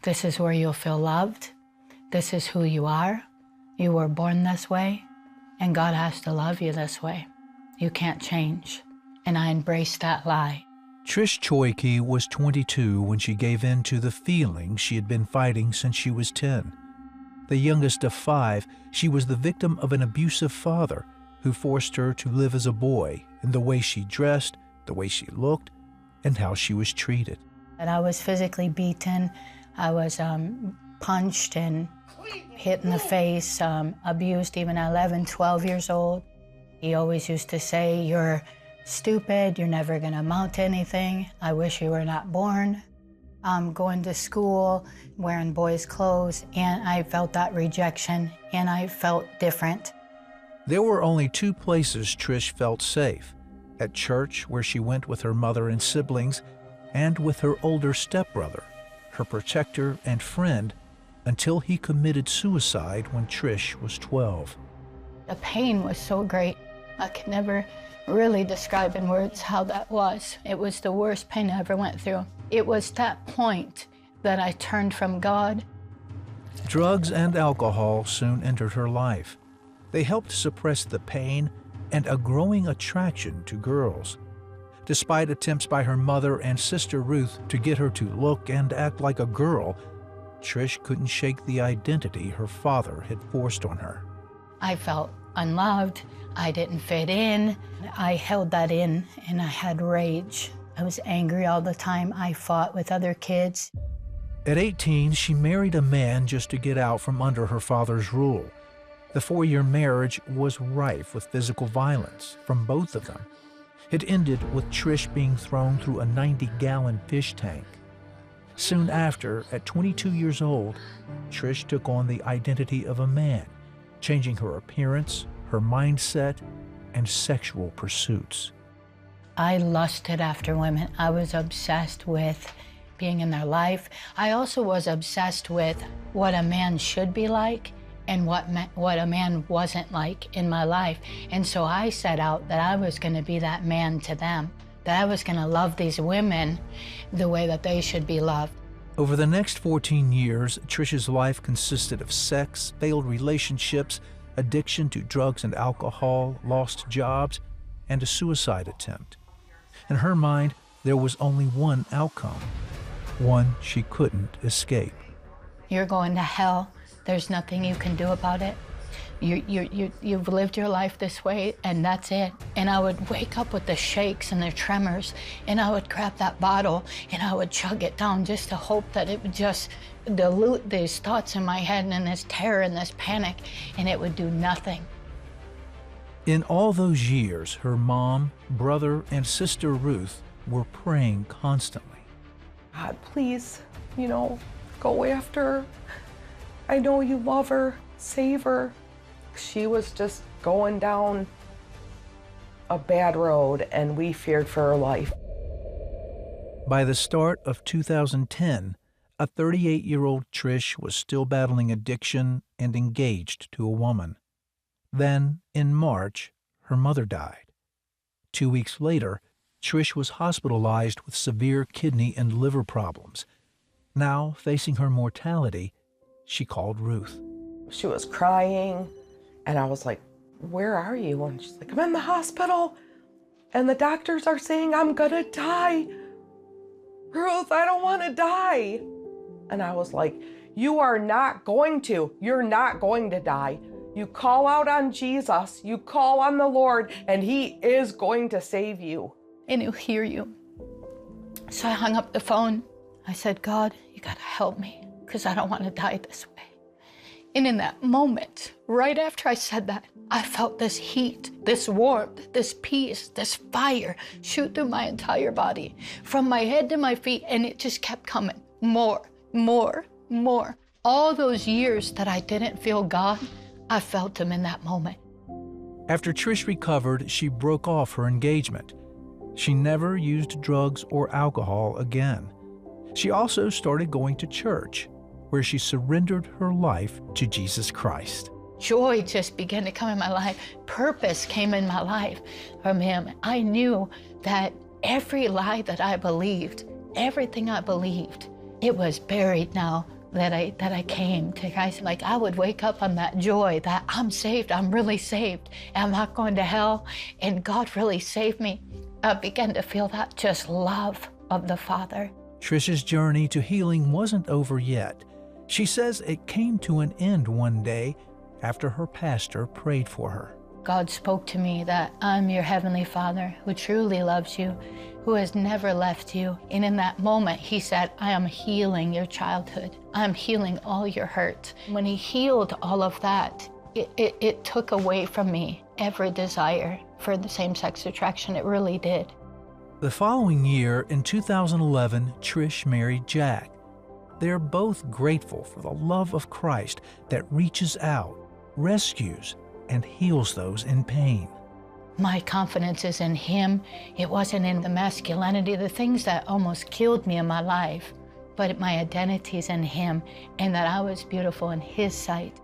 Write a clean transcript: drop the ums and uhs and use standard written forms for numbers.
This is where you'll feel loved. This is who you are. You were born this way, and God has to love you this way. You can't change. And I embraced that lie. Trish Choyke was 22 when she gave in to the feelings she had been fighting since she was 10. The youngest of 5, she was the victim of an abusive father who forced her to live as a boy in the way she dressed, the way she looked, and how she was treated. And I was physically beaten. I was punched and hit in the face, abused even at 11, 12 years old. He always used to say, "You're stupid, you're never gonna amount to anything. I wish you were not born." Going to school, wearing boys' clothes, and I felt that rejection, and I felt different. There were only 2 places Trish felt safe: at church, where she went with her mother and siblings, and with her older stepbrother, her protector and friend, until he committed suicide when Trish was 12. The pain was so great. I could never really describe in words how that was. It was the worst pain I ever went through. It was that point that I turned from God. Drugs and alcohol soon entered her life. They helped suppress the pain and a growing attraction to girls. Despite attempts by her mother and sister Ruth to get her to look and act like a girl, Trish couldn't shake the identity her father had forced on her. I felt unloved. I didn't fit in. I held that in, and I had rage. I was angry all the time. I fought with other kids. At 18, she married a man just to get out from under her father's rule. The 4-year marriage was rife with physical violence from both of them. It ended with Trish being thrown through a 90-gallon fish tank. Soon after, at 22 years old, Trish took on the identity of a man, changing her appearance, her mindset, and sexual pursuits. I lusted after women. I was obsessed with being in their life. I also was obsessed with what a man should be like and what a man wasn't like in my life. And so I set out that I was going to be that man to them, that I was going to love these women the way that they should be loved. Over the next 14 years, Trish's life consisted of sex, failed relationships, addiction to drugs and alcohol, lost jobs, and a suicide attempt. In her mind, there was only one outcome, one she couldn't escape. You're going to hell. There's nothing you can do about it. You've lived your life this way, and that's it. And I would wake up with the shakes and the tremors, and I would grab that bottle, and I would chug it down just to hope that it would just dilute these thoughts in my head and this terror and this panic, and it would do nothing. In all those years, her mom, brother, and sister Ruth were praying constantly. God, please, go after her. I know you love her, save her. She was just going down a bad road, and we feared for her life. By the start of 2010, a 38-year-old Trish was still battling addiction and engaged to a woman. Then, in March, her mother died. 2 weeks later, Trish was hospitalized with severe kidney and liver problems. Now, facing her mortality, she called Ruth. She was crying, and I was like, "Where are you?" And she's like, "I'm in the hospital, and the doctors are saying I'm gonna die. Ruth, I don't want to die." And I was like, "You are not going to. You're not going to die. You call out on Jesus, you call on the Lord, and He is going to save you. And He'll hear you." So I hung up the phone. I said, "God, you gotta help me, because I don't want to die this way." And in that moment, right after I said that, I felt this heat, this warmth, this peace, this fire shoot through my entire body, from my head to my feet, and it just kept coming. More, more, more. All those years that I didn't feel God, I felt Him in that moment. After Trish recovered, she broke off her engagement. She never used drugs or alcohol again. She also started going to church, where she surrendered her life to Jesus Christ. Joy just began to come in my life. Purpose came in my life from Him. I knew that every lie that I believed, everything I believed, it was buried now that I came to Christ. Like, I would wake up on that joy that I'm saved, I'm really saved, I'm not going to hell, and God really saved me. I began to feel that just love of the Father. Trish's journey to healing wasn't over yet. She says it came to an end one day after her pastor prayed for her. God spoke to me that I'm your Heavenly Father who truly loves you, who has never left you. And in that moment, he said, I am healing your childhood. I'm healing all your hurt. When he healed all of that, it took away from me every desire for the same-sex attraction. It really did. The following year, in 2011, Trish married Jack. They're both grateful for the love of Christ that reaches out, rescues, and heals those in pain. My confidence is in him. It wasn't in the masculinity, the things that almost killed me in my life, but my identity is in him, and that I was beautiful in his sight.